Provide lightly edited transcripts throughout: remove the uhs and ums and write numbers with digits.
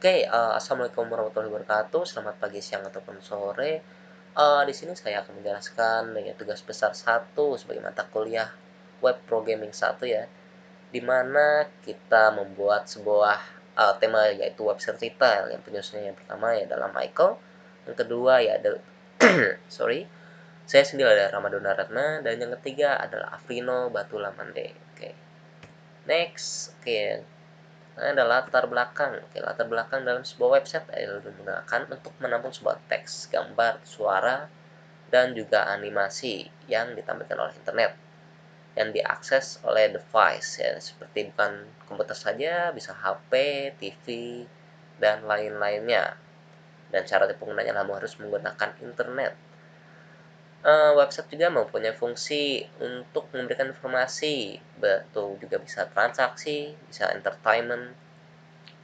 Assalamualaikum warahmatullahi wabarakatuh. Selamat pagi, siang, ataupun sore. Di sini saya akan menjelaskan dengan tugas besar satu sebagai mata kuliah Web Programming 1 ya, di mana kita membuat sebuah tema yaitu website retail. Yang penyusunnya yang pertama ya adalah Michael, yang kedua ya ada sorry, saya sendiri adalah Ramadona Ratna, dan yang ketiga adalah Afrino Batulamande. Next, adalah latar belakang. Latar belakang dalam sebuah website adalah digunakan untuk menampung sebuah teks, gambar, suara, dan juga animasi yang ditampilkan oleh internet yang diakses oleh device ya, seperti bukan komputer saja, bisa HP, TV, dan lain-lainnya. Dan syarat penggunanya harus menggunakan internet. Website juga mempunyai fungsi untuk memberikan informasi, betul juga bisa transaksi, bisa entertainment,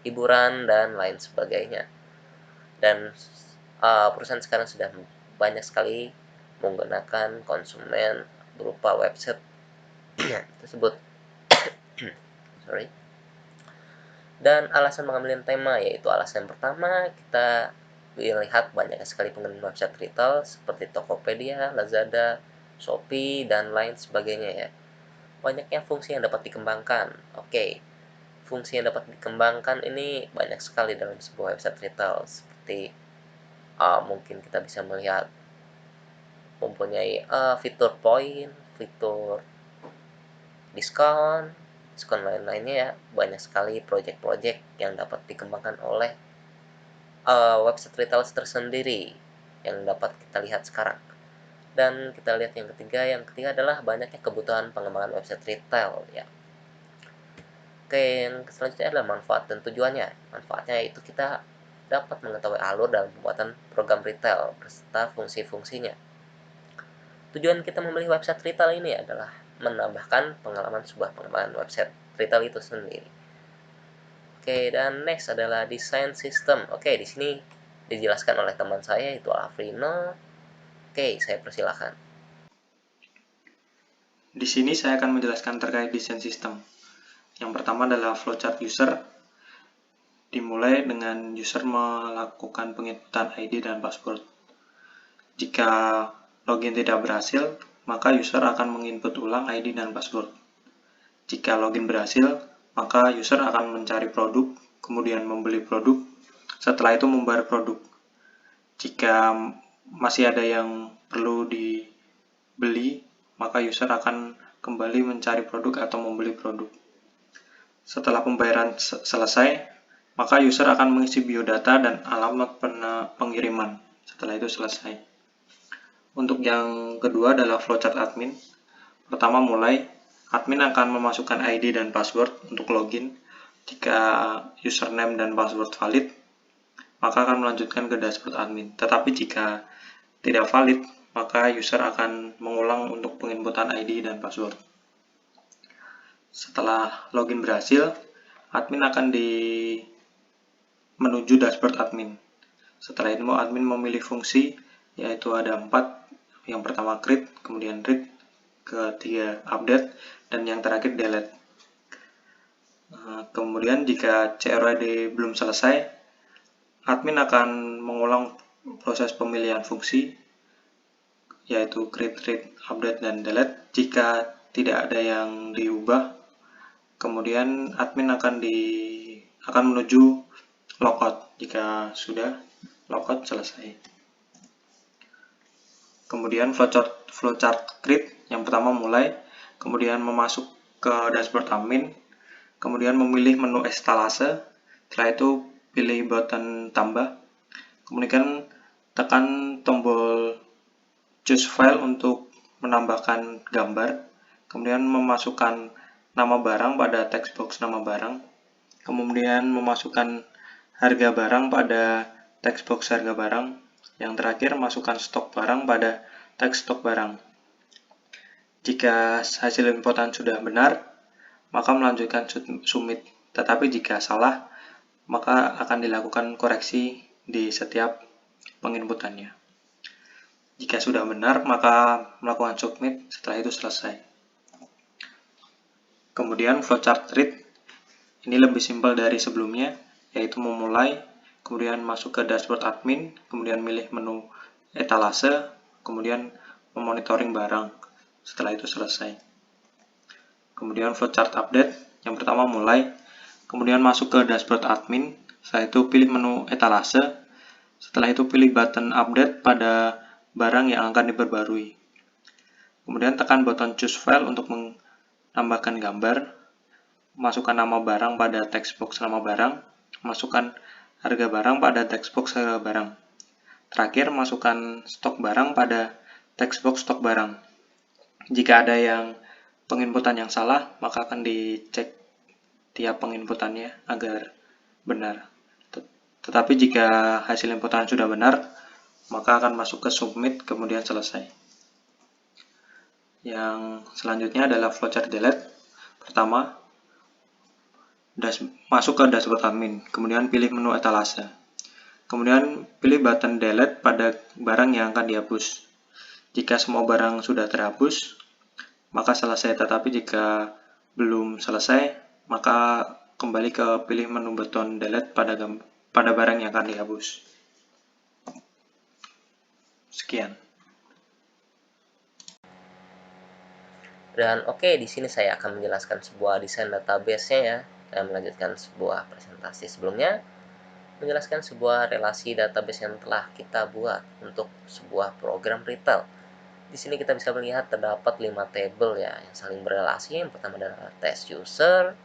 hiburan, dan lain sebagainya. Dan perusahaan sekarang sudah banyak sekali menggunakan konsumen berupa website tersebut. Sorry. Dan alasan mengambil tema yaitu alasan yang pertama, kita lihat banyak sekali pengguna website retail seperti Tokopedia, Lazada, Shopee, dan lain sebagainya ya. Banyaknya fungsi yang dapat dikembangkan. Fungsi yang dapat dikembangkan ini banyak sekali dalam sebuah website retail, seperti mungkin kita bisa melihat mempunyai fitur poin, fitur diskon lain-lainnya ya. Banyak sekali project-project yang dapat dikembangkan oleh website retail tersendiri yang dapat kita lihat sekarang. Dan kita lihat yang ketiga adalah banyaknya kebutuhan pengembangan website retail ya. Yang selanjutnya adalah manfaat dan tujuannya. Manfaatnya yaitu kita dapat mengetahui alur dalam pembuatan program retail beserta fungsi-fungsinya. Tujuan kita memilih website retail ini adalah menambahkan pengalaman sebuah pengembangan website retail itu sendiri. Dan next adalah desain sistem. Di sini dijelaskan oleh teman saya yaitu Afrino. Saya persilahkan. Di sini saya akan menjelaskan terkait desain sistem. Yang pertama adalah flowchart user. Dimulai dengan user melakukan penginputan ID dan password. Jika login tidak berhasil, maka user akan menginput ulang ID dan password. Jika login berhasil, maka user akan mencari produk, kemudian membeli produk, setelah itu membayar produk. Jika masih ada yang perlu dibeli, maka user akan kembali mencari produk atau membeli produk. Setelah pembayaran selesai, maka user akan mengisi biodata dan alamat pengiriman. Setelah itu selesai. Untuk yang kedua adalah flowchart admin. Pertama admin akan memasukkan ID dan password untuk login. Jika username dan password valid, maka akan melanjutkan ke dashboard admin. Tetapi jika tidak valid, maka user akan mengulang untuk penginputan ID dan password. Setelah login berhasil, admin akan menuju dashboard admin. Setelah itu admin memilih fungsi, yaitu ada 4. Yang pertama create, kemudian read, ketiga update, dan yang terakhir delete. Kemudian jika CRUD belum selesai, admin akan mengulang proses pemilihan fungsi, yaitu create, read, update, dan delete. Jika tidak ada yang diubah, kemudian admin akan menuju logout. Jika sudah logout selesai. Kemudian flowchart create, yang pertama kemudian memasuk ke dashboard admin, kemudian memilih menu instalase, setelah itu pilih button tambah, kemudian tekan tombol choose file untuk menambahkan gambar, kemudian memasukkan nama barang pada text box nama barang, kemudian memasukkan harga barang pada text box harga barang, yang terakhir masukkan stok barang pada teks stok barang. Jika hasil inputan sudah benar, maka melanjutkan submit. Tetapi jika salah, maka akan dilakukan koreksi di setiap penginputannya. Jika sudah benar, maka melakukan submit, setelah itu selesai. Kemudian flowchart read, ini lebih simpel dari sebelumnya, yaitu memulai, kemudian masuk ke dashboard admin, kemudian milih menu etalase, kemudian memonitoring barang. Setelah itu selesai. Kemudian flowchart update, yang pertama mulai, kemudian masuk ke dashboard admin, setelah itu pilih menu etalase, setelah itu pilih button update pada barang yang akan diperbarui. Kemudian tekan button choose file untuk menambahkan gambar, masukkan nama barang pada text box nama barang, masukkan harga barang pada text box harga barang. Terakhir, masukkan stok barang pada text box stok barang. Jika ada yang penginputan yang salah, maka akan dicek tiap penginputannya agar benar. Tetapi jika hasil inputan sudah benar, maka akan masuk ke submit, kemudian selesai. Yang selanjutnya adalah flowchart delete. Pertama, masuk ke dashboard admin, kemudian pilih menu etalase. Kemudian pilih button delete pada barang yang akan dihapus. Jika semua barang sudah terhapus, maka selesai. Tetapi jika belum selesai, maka kembali ke pilih menu button delete pada barang yang akan dihapus. Sekian. Dan oke, di sini saya akan menjelaskan sebuah desain database-nya ya, dan melanjutkan sebuah presentasi sebelumnya, menjelaskan sebuah relasi database yang telah kita buat untuk sebuah program retail. Di sini kita bisa melihat terdapat 5 tabel ya yang saling berelasi. Yang pertama adalah test user,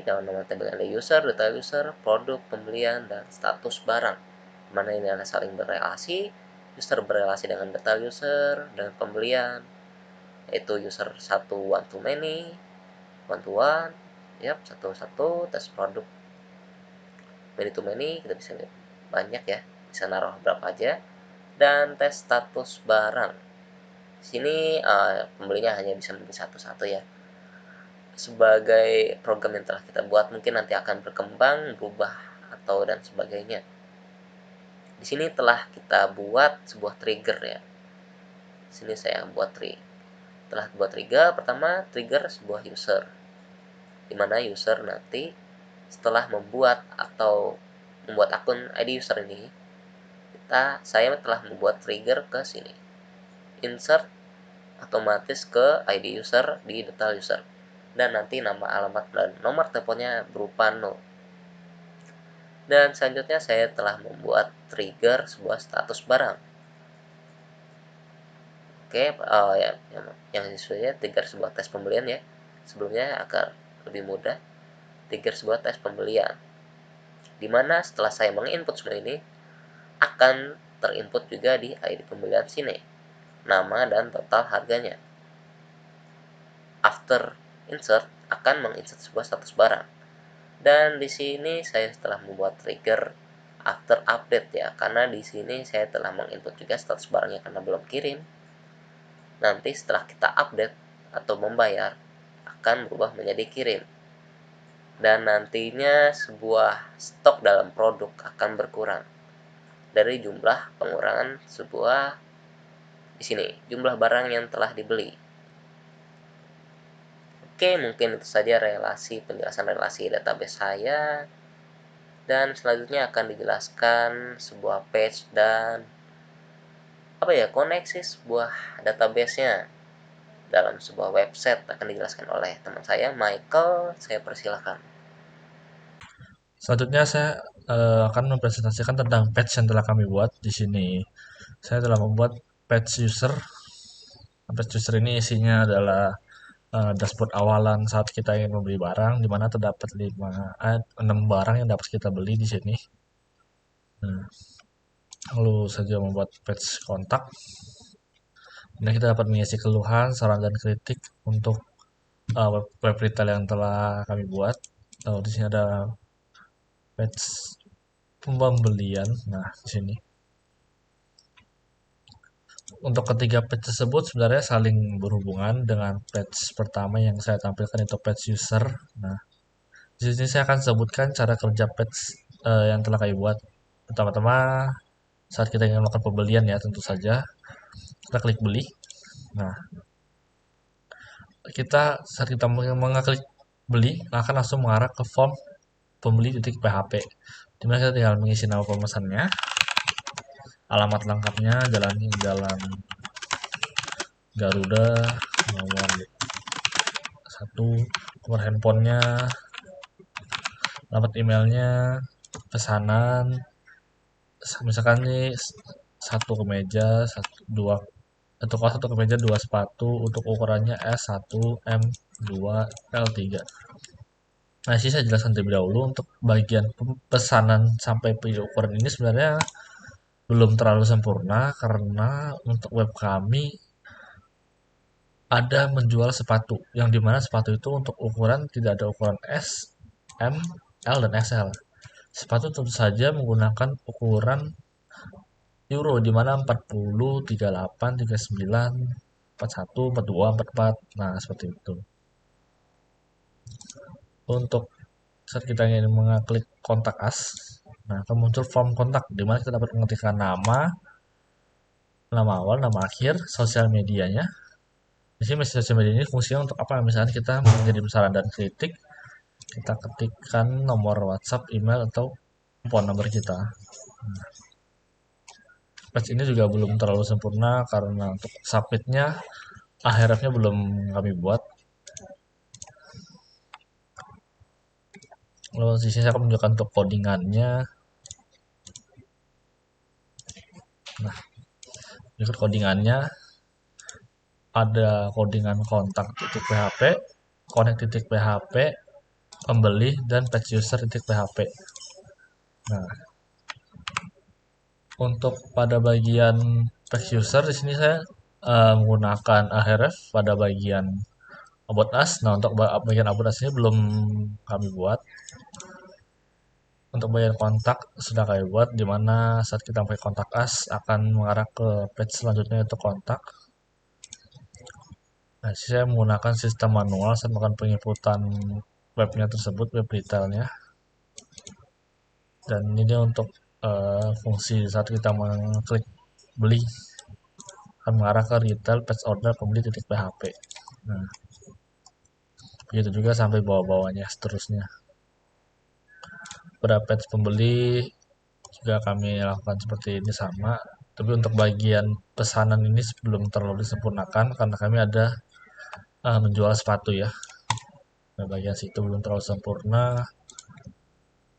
dalam nama tabel ada user, data user, produk, pembelian, dan status barang. Mana ini adalah saling berelasi. User berelasi dengan data user, dengan pembelian, yaitu user 1 one to many, one to one, satu tes produk many to many, kita bisa lihat banyak ya, bisa naruh berapa aja. Dan tes status barang, di sini pembelinya hanya bisa membeli satu-satu ya. Sebagai program yang telah kita buat, mungkin nanti akan berkembang, berubah, atau dan sebagainya. Di sini telah kita buat sebuah trigger ya. Di sini saya buat telah buat trigger. Pertama, trigger sebuah user, dimana user nanti setelah membuat akun ID user ini, saya telah membuat trigger ke sini, insert otomatis ke ID user di detail user, dan nanti nama, alamat, dan nomor teleponnya berupa 0. Dan selanjutnya saya telah membuat trigger sebuah status barang. Oke, yang sesuai trigger sebuah tes pembelian ya. Sebelumnya agar lebih mudah, trigger sebuah tes pembelian, dimana setelah saya menginput semua ini, akan terinput juga di ID pembelian sini, nama dan total harganya. After insert akan menginsert sebuah status barang. Dan di sini saya telah membuat trigger after update ya, karena di sini saya telah menginput juga status barangnya karena belum kirim. Nanti setelah kita update atau membayar, akan berubah menjadi kirim. Dan nantinya sebuah stok dalam produk akan berkurang dari jumlah pengurangan sebuah di sini jumlah barang yang telah dibeli. Oke, mungkin itu saja penjelasan relasi database saya. Dan selanjutnya akan dijelaskan sebuah page dan koneksi sebuah database-nya dalam sebuah website, akan dijelaskan oleh teman saya Michael. Saya persilakan. Selanjutnya saya akan mempresentasikan tentang page yang telah kami buat di sini. Saya telah membuat page user. Page user ini isinya adalah dashboard awalan saat kita ingin membeli barang, di mana terdapat 6 barang yang dapat kita beli di sini. Nah, lalu saja membuat page kontak. Ini kita dapat mengisi keluhan, saran dan kritik untuk web retail yang telah kami buat. Lalu di sini ada page pembelian. Nah, di sini. Untuk ketiga page tersebut sebenarnya saling berhubungan dengan page pertama yang saya tampilkan, itu page user. Nah, di sini saya akan sebutkan cara kerja page yang telah kami buat. Pertama-tama, saat kita ingin melakukan pembelian ya, tentu saja kita klik beli. Nah, saat kita mengklik beli, akan langsung mengarah ke form pembeli.php, dimana kita tinggal mengisi nama pemesannya, alamat lengkapnya, jalan Garuda, nomor 1, nomor handphonenya, alamat emailnya, pesanan, misalkan ini 1 kemeja, 2 untuk kaos 1 kemeja 2 sepatu untuk ukurannya S1 M2L3. Nah, sih saya jelaskan terlebih dahulu untuk bagian pesanan sampai ukuran ini sebenarnya belum terlalu sempurna karena untuk web kami ada menjual sepatu yang dimana sepatu itu untuk ukuran tidak ada ukuran S, M, L, dan XL. Sepatu tentu saja menggunakan ukuran Euro di mana 40, 38, 39, 41, 42, 44. Nah, seperti itu. Untuk saat kita ingin mengklik kontak us, nah akan muncul form kontak di mana kita dapat mengetikkan nama awal, nama akhir, sosial medianya. Di sini sosial media ini fungsinya untuk apa? Misalnya kita mengirim saran dan kritik, kita ketikkan nomor WhatsApp, email, atau phone number kita. Page ini juga belum terlalu sempurna karena untuk submitnya ahrefnya belum kami buat. Lalu di sini saya akan menunjukkan untuk codingannya. Nah, ikut codingannya ada codingan kontak.php, connect.php, pembeli, dan page user.php. Nah, untuk pada bagian page user di sini saya menggunakan ahref pada bagian about us. Nah, untuk bagian about us ini belum kami buat. Untuk bagian kontak sudah kami buat, dimana saat kita pakai kontak us akan mengarah ke page selanjutnya yaitu kontak. Nah, saya menggunakan sistem manual saat melakukan penginputan webnya tersebut, web detailnya. Dan ini untuk fungsi saat kita mengklik beli akan mengarah ke retail page order pembeli.php. Nah, begitu juga sampai bawah-bawahnya seterusnya. Pada page pembeli juga kami lakukan seperti ini sama, tapi untuk bagian pesanan ini belum terlalu disempurnakan karena kami ada menjual sepatu ya. Nah, bagian situ belum terlalu sempurna.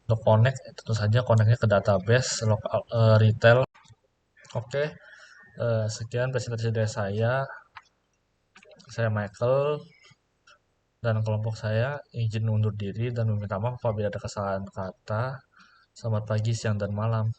Untuk connect tentu saja connectnya ke database lokal retail. Oke, sekian presentasi dari saya Michael dan kelompok saya izin undur diri dan meminta maaf apabila ada kesalahan kata. Selamat pagi, siang, dan malam.